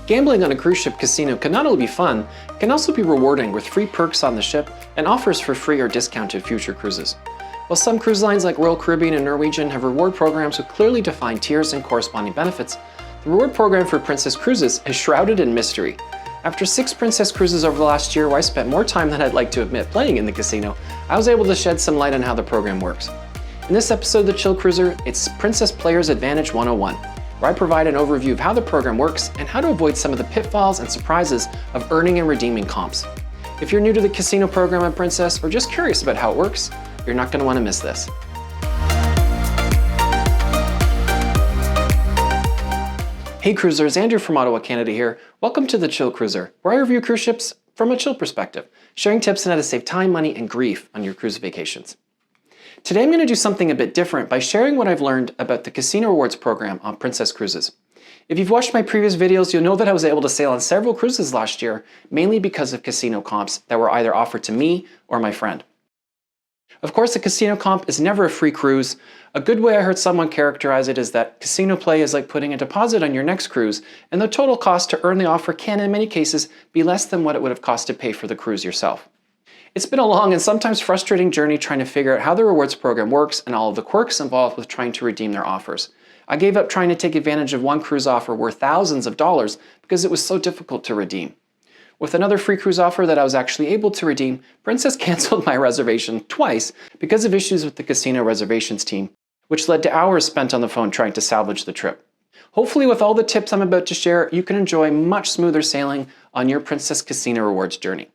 Gambling on a cruise ship casino can not only be fun, it can also be rewarding with free perks on the ship and offers for free or discounted future cruises. While some cruise lines like Royal Caribbean and Norwegian have reward programs with clearly defined tiers and corresponding benefits, the reward program for Princess Cruises is shrouded in mystery. After 6 Princess Cruises over the last year where I spent more time than I'd like to admit playing in the casino, I was able to shed some light on how the program works. In this episode of The Chill Cruiser, it's Princess Players Advantage 101, where I provide an overview of how the program works and how to avoid some of the pitfalls and surprises of earning and redeeming comps. If you're new to the casino program at Princess or just curious about how it works, you're not going to want to miss this. Hey cruisers, Andrew from Ottawa, Canada here. Welcome to The Chill Cruiser, where I review cruise ships from a chill perspective, sharing tips on how to save time, money, and grief on your cruise vacations. Today I'm going to do something a bit different by sharing what I've learned about the Casino Rewards program on Princess Cruises. If you've watched my previous videos, you'll know that I was able to sail on several cruises last year, mainly because of casino comps that were either offered to me or my friend. Of course, a casino comp is never a free cruise. A good way I heard someone characterize it is that casino play is like putting a deposit on your next cruise, and the total cost to earn the offer can, in many cases, be less than what it would have cost to pay for the cruise yourself. It's been a long and sometimes frustrating journey trying to figure out how the rewards program works and all of the quirks involved with trying to redeem their offers. I gave up trying to take advantage of one cruise offer worth thousands of dollars because it was so difficult to redeem. With another free cruise offer that I was actually able to redeem, Princess canceled my reservation twice because of issues with the casino reservations team, which led to hours spent on the phone trying to salvage the trip. Hopefully with all the tips I'm about to share, you can enjoy much smoother sailing on your Princess Casino Rewards journey.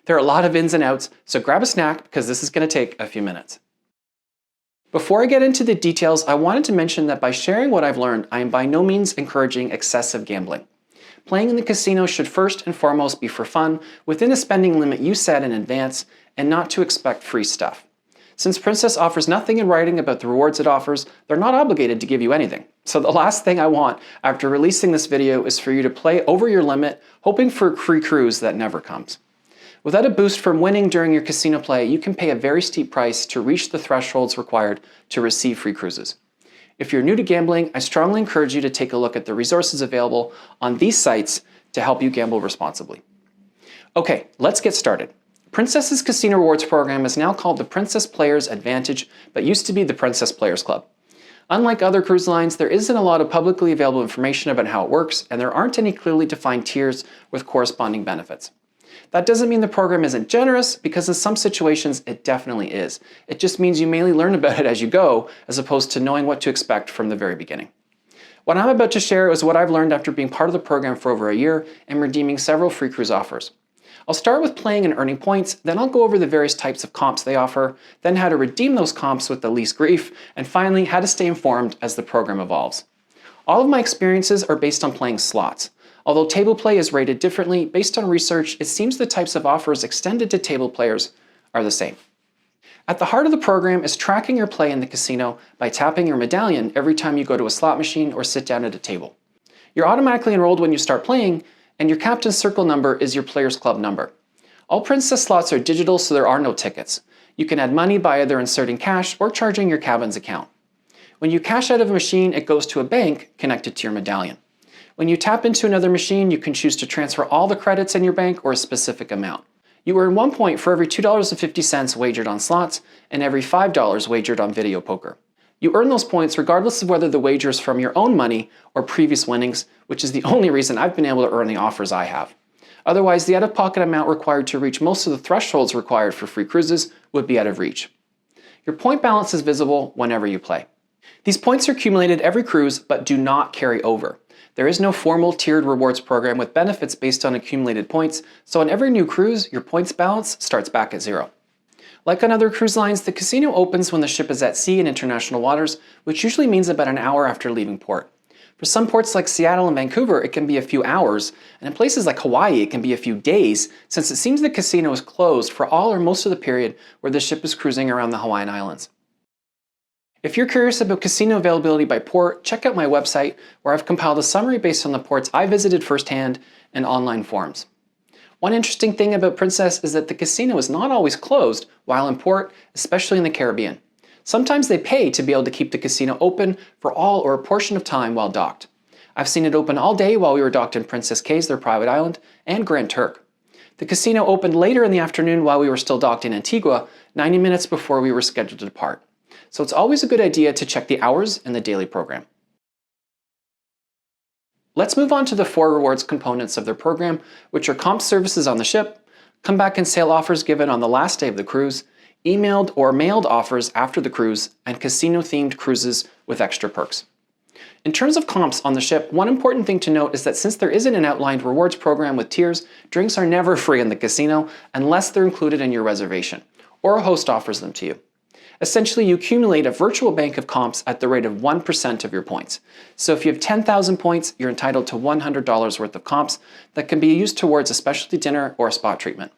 There are a lot of ins and outs, so grab a snack because this is going to take a few minutes. Before I get into the details, I wanted to mention that by sharing what I've learned, I am by no means encouraging excessive gambling. Playing in the casino should first and foremost be for fun, within a spending limit you set in advance, and not to expect free stuff. Since Princess offers nothing in writing about the rewards it offers, they're not obligated to give you anything. So the last thing I want after releasing this video is for you to play over your limit, hoping for a free cruise that never comes. Without a boost from winning during your casino play, you can pay a very steep price to reach the thresholds required to receive free cruises. If you're new to gambling, I strongly encourage you to take a look at the resources available on these sites to help you gamble responsibly. Okay, let's get started. Princess's Casino Rewards program is now called the Princess Players Advantage, but used to be the Princess Players Club. Unlike other cruise lines, there isn't a lot of publicly available information about how it works, and there aren't any clearly defined tiers with corresponding benefits. That doesn't mean the program isn't generous, because in some situations it definitely is. It just means you mainly learn about it as you go, as opposed to knowing what to expect from the very beginning. What I'm about to share is what I've learned after being part of the program for over a year and redeeming several free cruise offers. I'll start with playing and earning points, then I'll go over the various types of comps they offer, then how to redeem those comps with the least grief, and finally how to stay informed as the program evolves. All of my experiences are based on playing slots. Although table play is rated differently, based on research, it seems the types of offers extended to table players are the same. At the heart of the program is tracking your play in the casino by tapping your medallion every time you go to a slot machine or sit down at a table. You're automatically enrolled when you start playing, and your captain's circle number is your player's club number. All Princess slots are digital, so there are no tickets. You can add money by either inserting cash or charging your cabin's account. When you cash out of a machine, it goes to a bank connected to your medallion. When you tap into another machine, you can choose to transfer all the credits in your bank or a specific amount. You earn 1 point for every $2.50 wagered on slots and every $5 wagered on video poker. You earn those points regardless of whether the wager is from your own money or previous winnings, which is the only reason I've been able to earn the offers I have. Otherwise, the out-of-pocket amount required to reach most of the thresholds required for free cruises would be out of reach. Your point balance is visible whenever you play. These points are accumulated every cruise but do not carry over. There is no formal tiered rewards program with benefits based on accumulated points, so on every new cruise, your points balance starts back at zero. Like on other cruise lines, the casino opens when the ship is at sea in international waters, which usually means about an hour after leaving port. For some ports like Seattle and Vancouver, it can be a few hours, and in places like Hawaii, it can be a few days, since it seems the casino is closed for all or most of the period where the ship is cruising around the Hawaiian Islands. If you're curious about casino availability by port, check out my website where I've compiled a summary based on the ports I visited firsthand and online forums. One interesting thing about Princess is that the casino is not always closed while in port, especially in the Caribbean. Sometimes they pay to be able to keep the casino open for all or a portion of time while docked. I've seen it open all day while we were docked in Princess Cays, their private island, and Grand Turk. The casino opened later in the afternoon while we were still docked in Antigua, 90 minutes before we were scheduled to depart. So it's always a good idea to check the hours and the daily program. Let's move on to the 4 rewards components of their program, which are comp services on the ship, comeback and sail offers given on the last day of the cruise, emailed or mailed offers after the cruise, and casino-themed cruises with extra perks. In terms of comps on the ship, one important thing to note is that since there isn't an outlined rewards program with tiers, drinks are never free in the casino unless they're included in your reservation, or a host offers them to you. Essentially, you accumulate a virtual bank of comps at the rate of 1% of your points. So if you have 10,000 points, you're entitled to $100 worth of comps that can be used towards a specialty dinner or a spa treatment.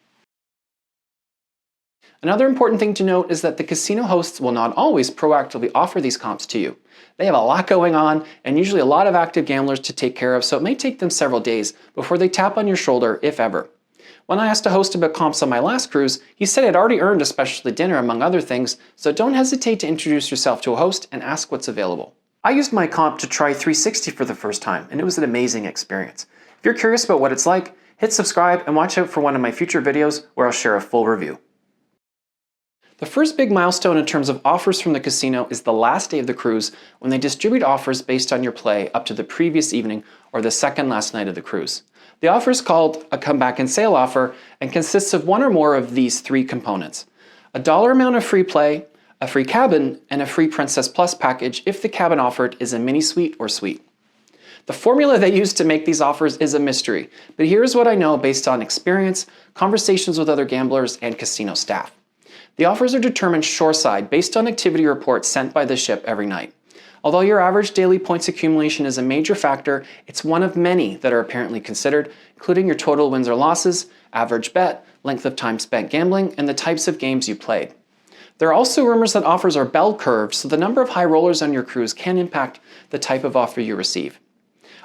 Another important thing to note is that the casino hosts will not always proactively offer these comps to you. They have a lot going on and usually a lot of active gamblers to take care of, so it may take them several days before they tap on your shoulder, if ever. When I asked a host about comps on my last cruise, he said I'd already earned a specialty dinner among other things, so don't hesitate to introduce yourself to a host and ask what's available. I used my comp to try 360 for the first time, and it was an amazing experience. If you're curious about what it's like, hit subscribe and watch out for one of my future videos where I'll share a full review. The first big milestone in terms of offers from the casino is the last day of the cruise, when they distribute offers based on your play up to the previous evening or the second last night of the cruise. The offer is called a comeback and sail offer and consists of one or more of these 3 components: a dollar amount of free play, a free cabin, and a free Princess Plus package if the cabin offered is a mini suite or suite. The formula they use to make these offers is a mystery, but here's what I know based on experience, conversations with other gamblers, and casino staff. The offers are determined shoreside based on activity reports sent by the ship every night. Although your average daily points accumulation is a major factor, it's one of many that are apparently considered, including your total wins or losses, average bet, length of time spent gambling, and the types of games you played. There are also rumors that offers are bell curved, so the number of high rollers on your cruise can impact the type of offer you receive.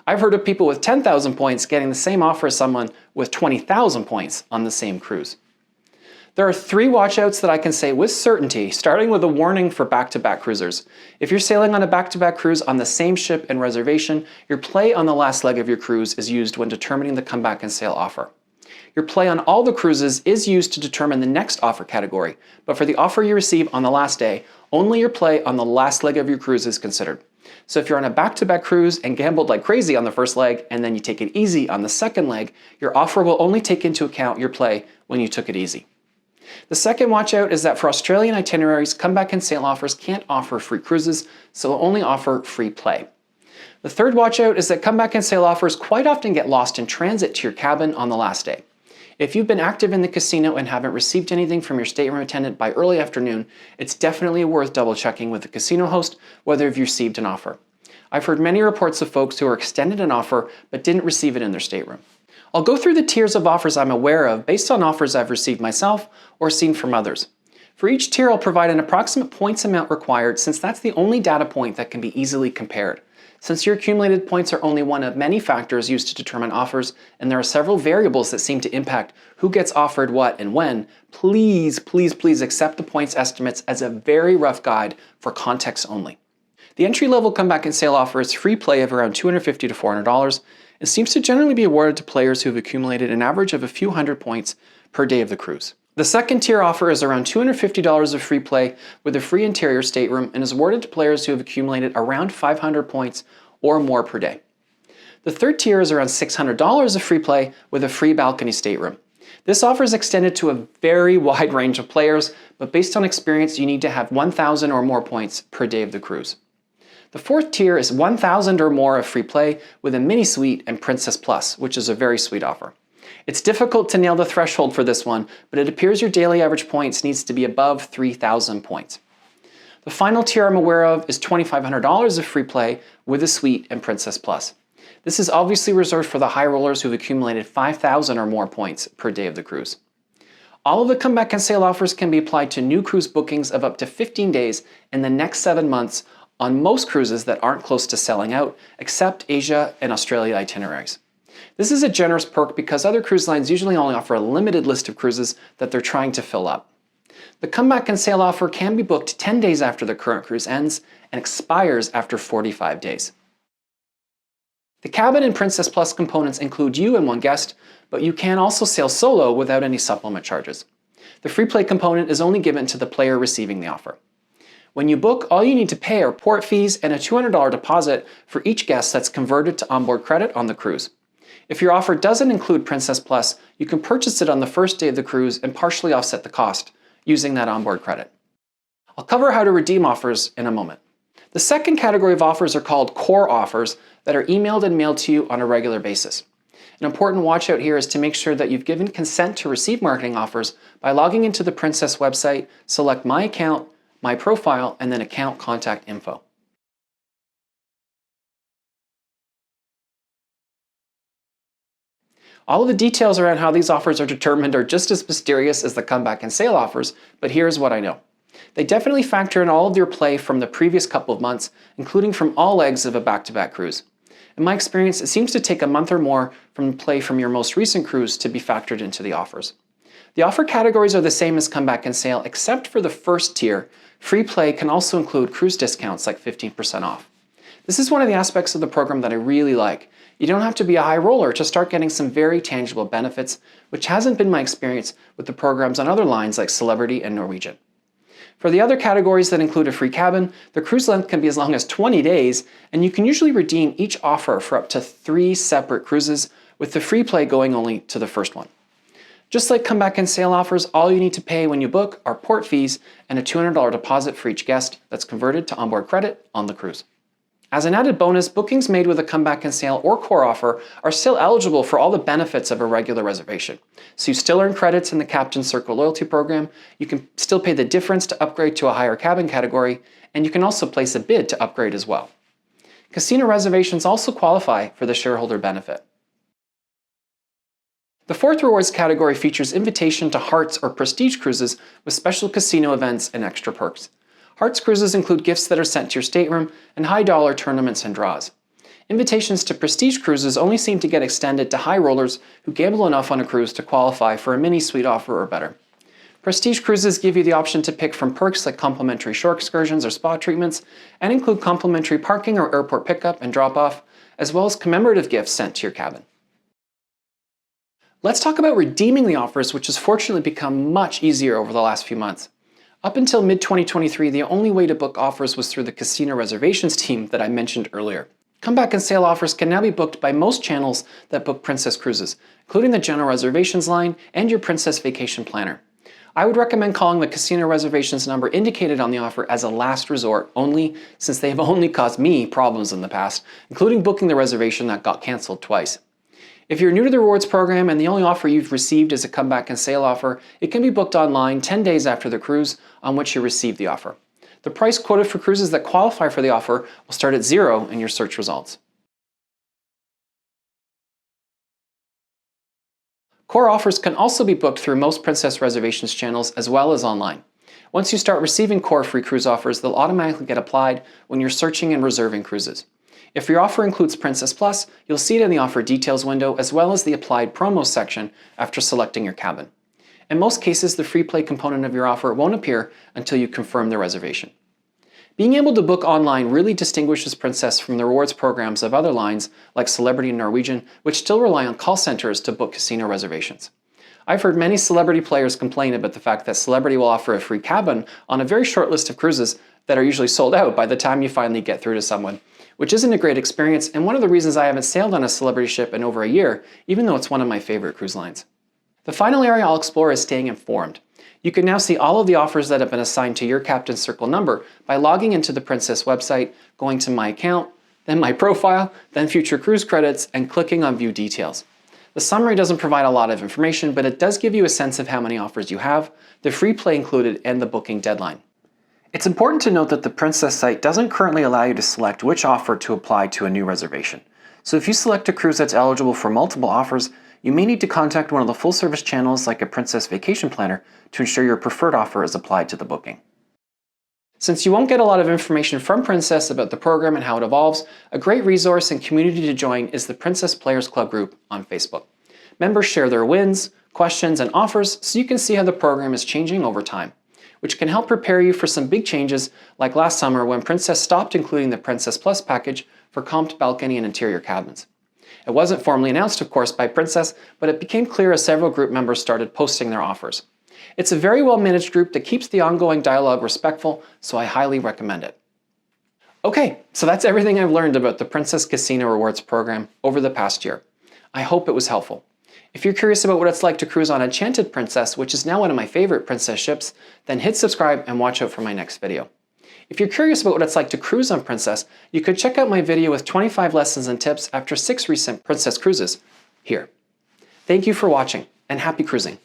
I've heard of people with 10,000 points getting the same offer as someone with 20,000 points on the same cruise. There are 3 watchouts that I can say with certainty, starting with a warning for back-to-back cruisers. If you're sailing on a back-to-back cruise on the same ship and reservation, your play on the last leg of your cruise is used when determining the comeback and sail offer. Your play on all the cruises is used to determine the next offer category, but for the offer you receive on the last day, only your play on the last leg of your cruise is considered. So if you're on a back-to-back cruise and gambled like crazy on the first leg and then you take it easy on the second leg, your offer will only take into account your play when you took it easy. The second watchout is that for Australian itineraries, comeback and sail offers can't offer free cruises, so will only offer free play. The third watchout is that comeback and sail offers quite often get lost in transit to your cabin on the last day. If you've been active in the casino and haven't received anything from your stateroom attendant by early afternoon, it's definitely worth double checking with the casino host whether you've received an offer. I've heard many reports of folks who were extended an offer but didn't receive it in their stateroom. I'll go through the tiers of offers I'm aware of based on offers I've received myself or seen from others. For each tier, I'll provide an approximate points amount required since that's the only data point that can be easily compared. Since your accumulated points are only one of many factors used to determine offers, and there are several variables that seem to impact who gets offered what and when, please accept the points estimates as a very rough guide for context only. The entry-level comeback and sail offer is free play of around $250 to $400, and seems to generally be awarded to players who have accumulated an average of a few hundred points per day of the cruise. The second tier offer is around $250 of free play with a free interior stateroom and is awarded to players who have accumulated around 500 points or more per day. The third tier is around $600 of free play with a free balcony stateroom. This offer is extended to a very wide range of players, but based on experience, you need to have 1,000 or more points per day of the cruise. The fourth tier is 1,000 or more of free play with a mini suite and Princess Plus, which is a very sweet offer. It's difficult to nail the threshold for this one, but it appears your daily average points needs to be above 3,000 points. The final tier I'm aware of is $2,500 of free play with a suite and Princess Plus. This is obviously reserved for the high rollers who've accumulated 5,000 or more points per day of the cruise. All of the comeback and sail offers can be applied to new cruise bookings of up to 15 days in the next 7 months on most cruises that aren't close to selling out, except Asia and Australia itineraries. This is a generous perk because other cruise lines usually only offer a limited list of cruises that they're trying to fill up. The comeback and sail offer can be booked 10 days after the current cruise ends and expires after 45 days. The cabin and Princess Plus components include you and one guest, but you can also sail solo without any supplement charges. The free play component is only given to the player receiving the offer. When you book, all you need to pay are port fees and a $200 deposit for each guest that's converted to onboard credit on the cruise. If your offer doesn't include Princess Plus, you can purchase it on the first day of the cruise and partially offset the cost using that onboard credit. I'll cover how to redeem offers in a moment. The second category of offers are called core offers that are emailed and mailed to you on a regular basis. An important watch out here is to make sure that you've given consent to receive marketing offers by logging into the Princess website, select My Account, My Profile, and then Account Contact Info. All of the details around how these offers are determined are just as mysterious as the comeback and sail offers, but here's what I know. They definitely factor in all of your play from the previous couple of months, including from all legs of a back-to-back cruise. In my experience, it seems to take a month or more from play from your most recent cruise to be factored into the offers. The offer categories are the same as comeback and sail, except for the first tier. Free play can also include cruise discounts like 15% off. This is one of the aspects of the program that I really like. You don't have to be a high roller to start getting some very tangible benefits, which hasn't been my experience with the programs on other lines like Celebrity and Norwegian. For the other categories that include a free cabin, the cruise length can be as long as 20 days, and you can usually redeem each offer for up to 3 separate cruises, with the free play going only to the first one. Just like comeback and sail offers, all you need to pay when you book are port fees and a $200 deposit for each guest that's converted to onboard credit on the cruise. As an added bonus, bookings made with a comeback and sail or core offer are still eligible for all the benefits of a regular reservation. So you still earn credits in the Captain Circle loyalty program, you can still pay the difference to upgrade to a higher cabin category, and you can also place a bid to upgrade as well. Casino reservations also qualify for the shareholder benefit. The fourth rewards category features invitation to Hearts or Prestige cruises with special casino events and extra perks. Hearts cruises include gifts that are sent to your stateroom and high-dollar tournaments and draws. Invitations to Prestige cruises only seem to get extended to high rollers who gamble enough on a cruise to qualify for a mini suite offer or better. Prestige cruises give you the option to pick from perks like complimentary shore excursions or spa treatments, and include complimentary parking or airport pickup and drop-off, as well as commemorative gifts sent to your cabin. Let's talk about redeeming the offers, which has fortunately become much easier over the last few months. Up until mid-2023, the only way to book offers was through the casino reservations team that I mentioned earlier. Comeback and sail offers can now be booked by most channels that book Princess cruises, including the general reservations line and your Princess vacation planner. I would recommend calling the casino reservations number indicated on the offer as a last resort only, since they have only caused me problems in the past, including booking the reservation that got canceled twice. If you're new to the rewards program and the only offer you've received is a comeback and sail offer, it can be booked online 10 days after the cruise on which you received the offer. The price quoted for cruises that qualify for the offer will start at 0 in your search results. Core offers can also be booked through most Princess reservations channels as well as online. Once you start receiving core free cruise offers, they'll automatically get applied when you're searching and reserving cruises. If your offer includes Princess Plus, you'll see it in the offer details window as well as the applied promos section after selecting your cabin. In most cases, the free play component of your offer won't appear until you confirm the reservation. Being able to book online really distinguishes Princess from the rewards programs of other lines like Celebrity and Norwegian, which still rely on call centers to book casino reservations. I've heard many Celebrity players complain about the fact that Celebrity will offer a free cabin on a very short list of cruises that are usually sold out by the time you finally get through to someone, which isn't a great experience and one of the reasons I haven't sailed on a Celebrity ship in over a year, even though it's one of my favorite cruise lines. The final area I'll explore is staying informed. You can now see all of the offers that have been assigned to your Captain Circle number by logging into the Princess website, going to My Account, then My Profile, then Future Cruise Credits, and clicking on View Details. The summary doesn't provide a lot of information, but it does give you a sense of how many offers you have, the free play included, and the booking deadline. It's important to note that the Princess site doesn't currently allow you to select which offer to apply to a new reservation. So if you select a cruise that's eligible for multiple offers, you may need to contact one of the full-service channels like a Princess vacation planner to ensure your preferred offer is applied to the booking. Since you won't get a lot of information from Princess about the program and how it evolves, a great resource and community to join is the Princess Players Club group on Facebook. Members share their wins, questions, and offers so you can see how the program is changing over time, which can help prepare you for some big changes like last summer when Princess stopped including the Princess Plus package for comped balcony and interior cabins. It wasn't formally announced, of course, by Princess, but it became clear as several group members started posting their offers. It's a very well managed group that keeps the ongoing dialogue respectful, so I highly recommend it. Okay, so that's everything I've learned about the Princess Casino Rewards program over the past year. I hope it was helpful. If you're curious about what it's like to cruise on Enchanted Princess, which is now one of my favorite princess ships, then hit subscribe and watch out for my next video. If you're curious about what it's like to cruise on Princess, you could check out my video with 25 lessons and tips after 6 recent Princess cruises here. Thank you for watching, and happy cruising.